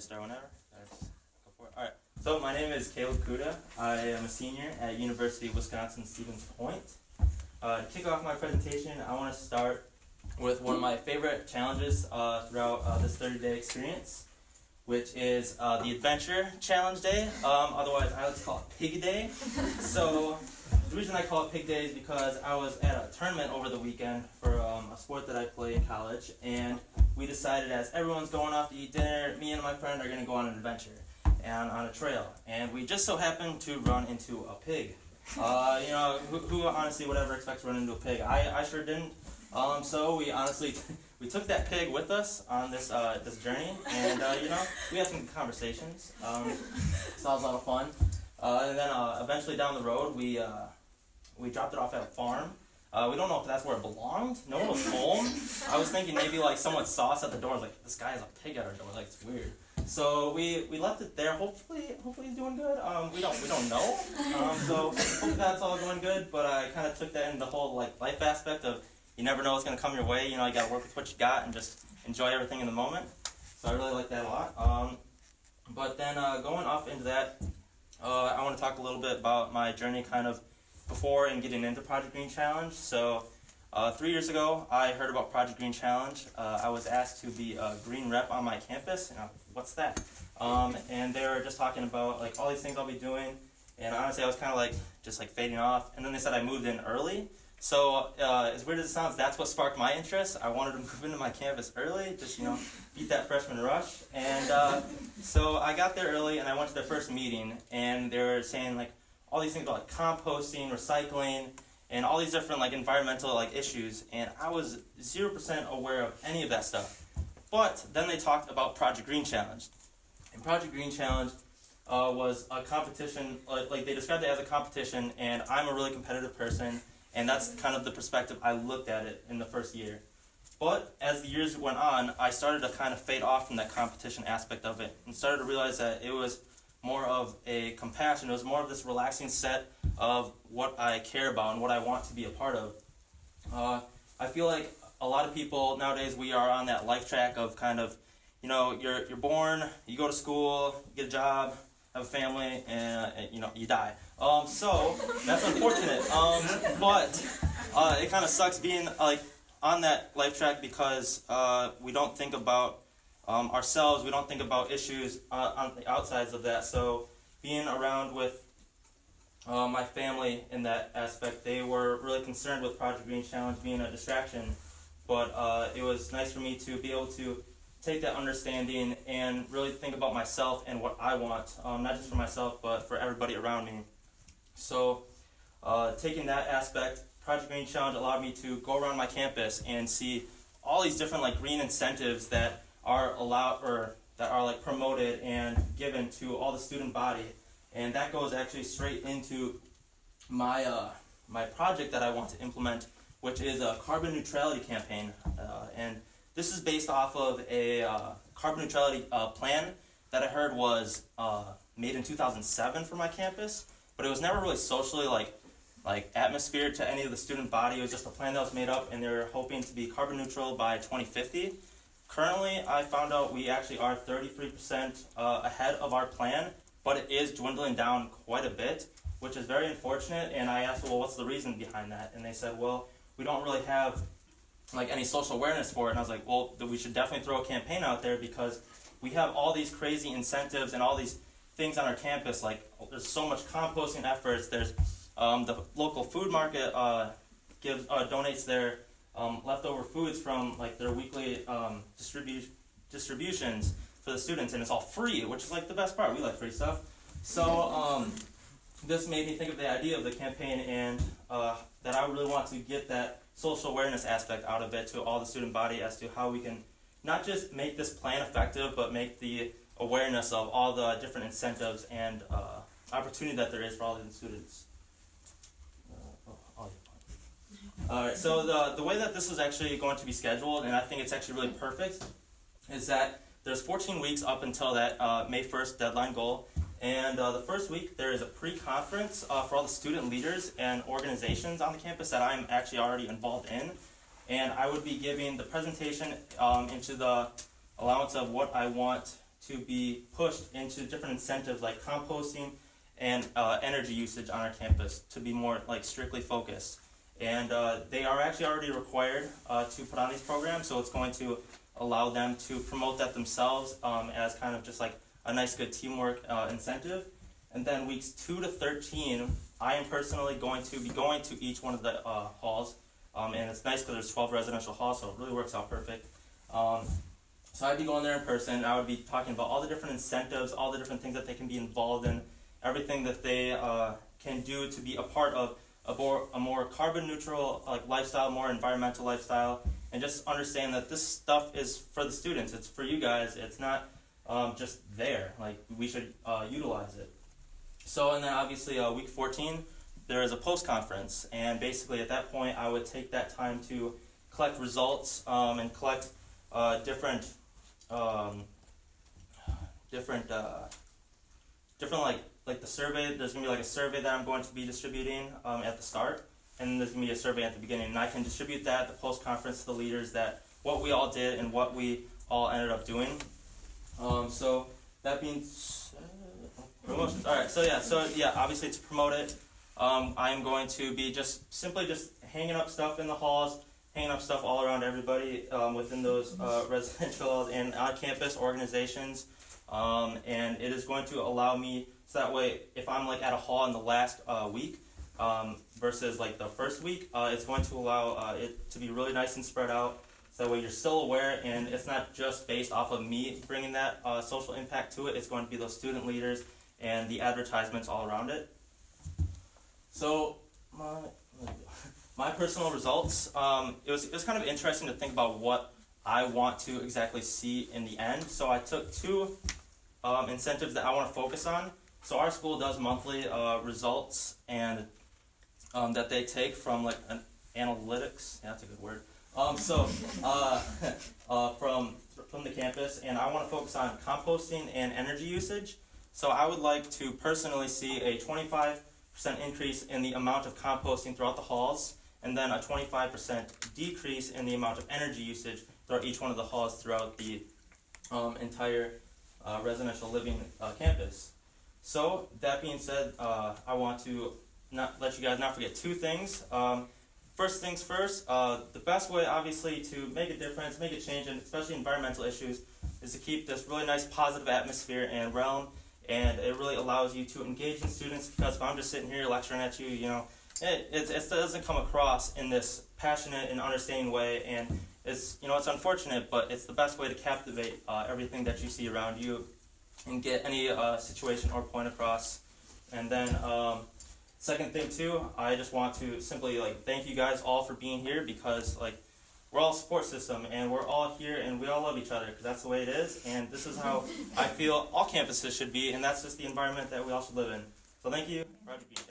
start whenever. Let's go for it. All right. So my name is Kaleb Cuda. I am a senior at University of Wisconsin-Stevens Point. To kick off my presentation, I want to start with one of my favorite challenges throughout this 30-day experience, which is the Adventure Challenge Day. Otherwise, I like to call it Pig Day. So the reason I call it Pig Day is because I was at a tournament over the weekend for a sport that I play in college, and we decided as everyone's going off to eat dinner, me and my friend are going to go on an adventure and on a trail. And we just so happened to run into a pig. Who honestly would ever expect to run into a pig? I sure didn't. So we honestly we took that pig with us on this journey, and we had some conversations. So that was a lot of fun. And then eventually down the road, we dropped it off at a farm. We don't know if that's where it belonged. No one was home. I was thinking maybe like someone saw us at the door. I was like, this guy has a pig at our door. Like, it's weird. So we left it there. Hopefully he's doing good. We don't know. So hopefully that's all going good. But I kind of took that in the whole life aspect of you never know what's going to come your way. You got to work with what you got and just enjoy everything in the moment. So I really like that a lot. But then going off into that, I want to talk a little bit about my journey kind of before and getting into Project Green Challenge. So 3 years ago, I heard about Project Green Challenge. I was asked to be a green rep on my campus. And what's that? And they were just talking about all these things I'll be doing. And honestly, I was kind of just fading off. And then they said I moved in early. So as weird as it sounds, that's what sparked my interest. I wanted to move into my campus early, just beat that freshman rush. And so I got there early, and I went to their first meeting, and they were saying all these things about composting, recycling, and all these different environmental issues. And I was 0% aware of any of that stuff. But then they talked about Project Green Challenge, and Project Green Challenge was a competition. They described it as a competition, and I'm a really competitive person. And that's kind of the perspective I looked at it in the first year. But as the years went on, I started to kind of fade off from that competition aspect of it and started to realize that it was more of a compassion. It was more of this relaxing set of what I care about and what I want to be a part of. I feel like a lot of people nowadays, we are on that life track of kind of, you're born, you go to school, you get a job, have a family, and you die. So that's unfortunate. But it kind of sucks being on that life track because we don't think about ourselves. We don't think about issues on the outsides of that. So being around with my family in that aspect, they were really concerned with Project Green Challenge being a distraction. But it was nice for me to be able to take that understanding and really think about myself and what I want, not just for myself, but for everybody around me. So taking that aspect, Project Green Challenge allowed me to go around my campus and see all these different green incentives that are allowed or that are promoted and given to all the student body. And that goes actually straight into my my project that I want to implement, which is a carbon neutrality campaign. And this is based off of a carbon neutrality plan that I heard was made in 2007 for my campus, but it was never really socially atmosphere to any of the student body. It was just a plan that was made up, and they were hoping to be carbon neutral by 2050. Currently, I found out we actually are 33% ahead of our plan, but it is dwindling down quite a bit, which is very unfortunate. And I asked, well, what's the reason behind that? And they said, well, we don't really have any social awareness for it. And I was like, well, we should definitely throw a campaign out there because we have all these crazy incentives and all these things on our campus. There's so much composting efforts. There's the local food market donates their leftover foods from their weekly distributions for the students, and it's all free, which is the best part. We like free stuff. So this made me think of the idea of the campaign, and that I really want to get that social awareness aspect out of it to all the student body as to how we can not just make this plan effective, but make the awareness of all the different incentives and opportunity that there is for all the students. Alright, so the way that this is actually going to be scheduled, and I think it's actually really perfect, is that there's 14 weeks up until that May 1st deadline goal. And the first week, there is a pre-conference for all the student leaders and organizations on the campus that I'm actually already involved in. And I would be giving the presentation into the allowance of what I want to be pushed into different incentives like composting and energy usage on our campus to be more like strictly focused. And they are actually already required to put on these programs, so it's going to allow them to promote that themselves as kind of just like a nice good teamwork incentive. And then weeks 2 to 13, I am personally going to be going to each one of the halls, and it's nice because there's 12 residential halls, so it really works out perfect. So I'd be going there in person. I would be talking about all the different incentives, all the different things that they can be involved in, everything that they can do to be a part of a more carbon neutral like lifestyle, more environmental lifestyle, and just understand that this stuff is for the students. It's for you guys. It's not just there. Like, we should utilize it. So, and then obviously week 14, there is a post-conference, and basically at that point I would take that time to collect results and collect different like the survey. There's going to be like a survey that I'm going to be distributing at the start, and there's going to be a survey at the beginning, and I can distribute that at the post-conference to the leaders, that what we all did and what we all ended up doing. So that being promotions. All right, so yeah, obviously to promote it, I'm going to be simply hanging up stuff in the halls, hanging up stuff all around everybody within those residential and on-campus organizations, and it is going to allow me, so that way if I'm like at a hall in the last week versus like the first week, it's going to allow it to be really nice and spread out, so that way you're still aware, and it's not just based off of me bringing that social impact to it. It's going to be those student leaders and the advertisements all around it. So my personal results, it was kind of interesting to think about what I want to exactly see in the end. So I took 2 incentives that I want to focus on. So our school does monthly results, and that they take from like an analytics. Yeah, that's a good word. From the campus, and I want to focus on composting and energy usage. So I would like to personally see a 25% increase in the amount of composting throughout the halls, and then a 25% decrease in the amount of energy usage throughout each one of the halls throughout the entire residential living campus. So that being said, I want to let you guys not forget 2 things. First things first, the best way obviously to make a difference, make a change, and especially environmental issues, is to keep this really nice positive atmosphere and realm. And it really allows you to engage in students, because if I'm just sitting here lecturing at you, it doesn't come across in this passionate and understanding way, and it's unfortunate, but it's the best way to captivate everything that you see around you and get any situation or point across. And then second thing too, I just want to simply thank you guys all for being here, because we're all a support system, and we're all here, and we all love each other, because that's the way it is, and this is how I feel all campuses should be, and that's just the environment that we all should live in. So thank you. Proud to be here.